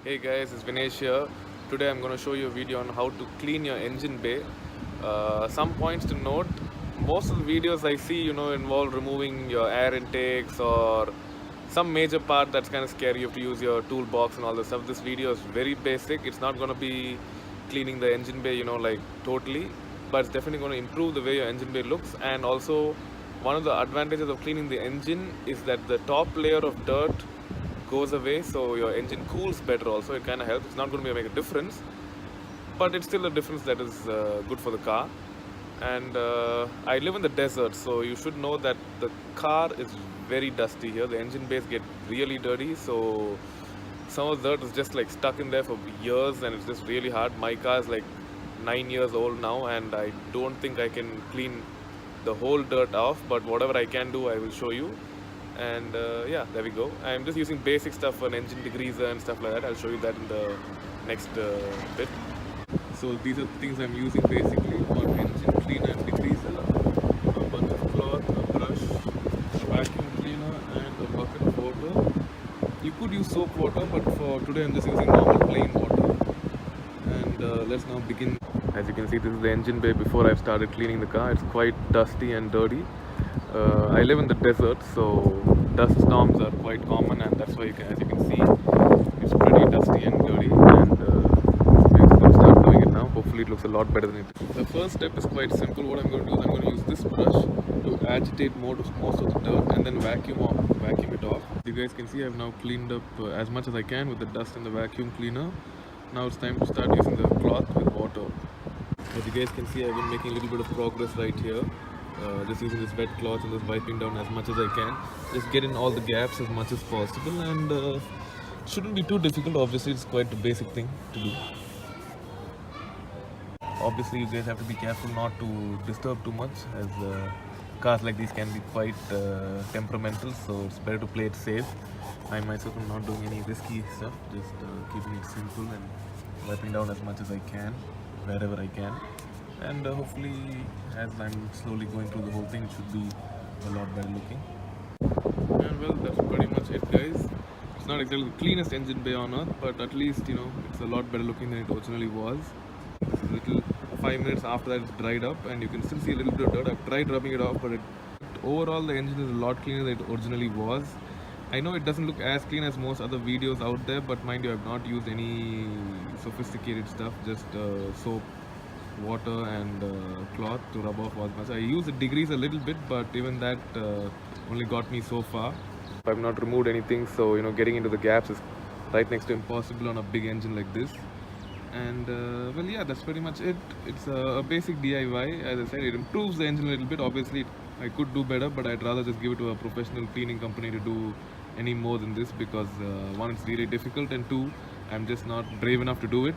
Hey guys, it's Vinesh here. Today I'm going to show you a video on how to clean your engine bay. Some points to note. Most of the videos I see, involve removing your air intakes or some major part that's kind of scary. You have to use your toolbox and all this stuff. This video is very basic. It's not going to be cleaning the engine bay, like totally, but it's definitely going to improve the way your engine bay looks. And also, one of the advantages of cleaning the engine is that the top layer of dirt goes away, so your engine cools better. Also, it kind of helps. It's not going to make a difference, but it's still a difference that is good for the car. And I live in the desert, so you should know that the car is very dusty here. The engine bays get really dirty, so some of the dirt is just like stuck in there for years, and it's just really hard. My car is like 9 years old now, and I don't think I can clean the whole dirt off, but whatever I can do, I will show you. And yeah, there we go. I'm just using basic stuff, an engine degreaser and stuff like that. I'll show you that in the next bit. So these are the things I'm using basically for engine cleaner and degreaser: a bunch of cloth, a brush, a vacuum cleaner, and a bucket of water. You could use soap water, but for today I'm just using normal plain water. And let's now begin. As you can see, this is the engine bay before I've started cleaning the car. It's quite dusty and dirty. I live in the desert, so dust storms are quite common, and that's why as you can see, it's pretty dusty and dirty. And we're going to start doing it now. Hopefully, it looks a lot better than it is. The first step is quite simple. What I'm going to do is I'm going to use this brush to agitate most of the dirt and then vacuum it off. You guys can see I've now cleaned up as much as I can with the dust in the vacuum cleaner. Now it's time to start using the cloth with water. As you guys can see, I've been making a little bit of progress right here. Just using this wet cloth and just wiping down as much as I can. Just get in all the gaps as much as possible, and it shouldn't be too difficult. Obviously, it's quite a basic thing to do. Obviously, you guys have to be careful not to disturb too much, as cars like these can be quite temperamental, so it's better to play it safe. I myself am not doing any risky stuff, just keeping it simple and wiping down as much as I can, wherever I can. And hopefully, as I'm slowly going through the whole thing, it should be a lot better looking. And well, that's pretty much it, guys. It's not exactly the cleanest engine bay on earth, but at least, it's a lot better looking than it originally was. This is a little 5 minutes after that it's dried up, and you can still see a little bit of dirt. I've tried rubbing it off, but overall the engine is a lot cleaner than it originally was. I know it doesn't look as clean as most other videos out there, but mind you, I've not used any sophisticated stuff, just soap, water and cloth to rub off all much. I use the degrees a little bit, but even that only got me so far. I've not removed anything, so getting into the gaps is right next to impossible on a big engine like this. And well, yeah, that's pretty much it. It's a basic DIY. As I said, it improves the engine a little bit. Obviously, I could do better, but I'd rather just give it to a professional cleaning company to do any more than this, because one, it's really difficult, and two, I'm just not brave enough to do it.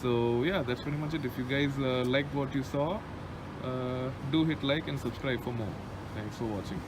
So yeah, that's pretty much it. If you guys liked what you saw, do hit like and subscribe for more. Thanks for watching.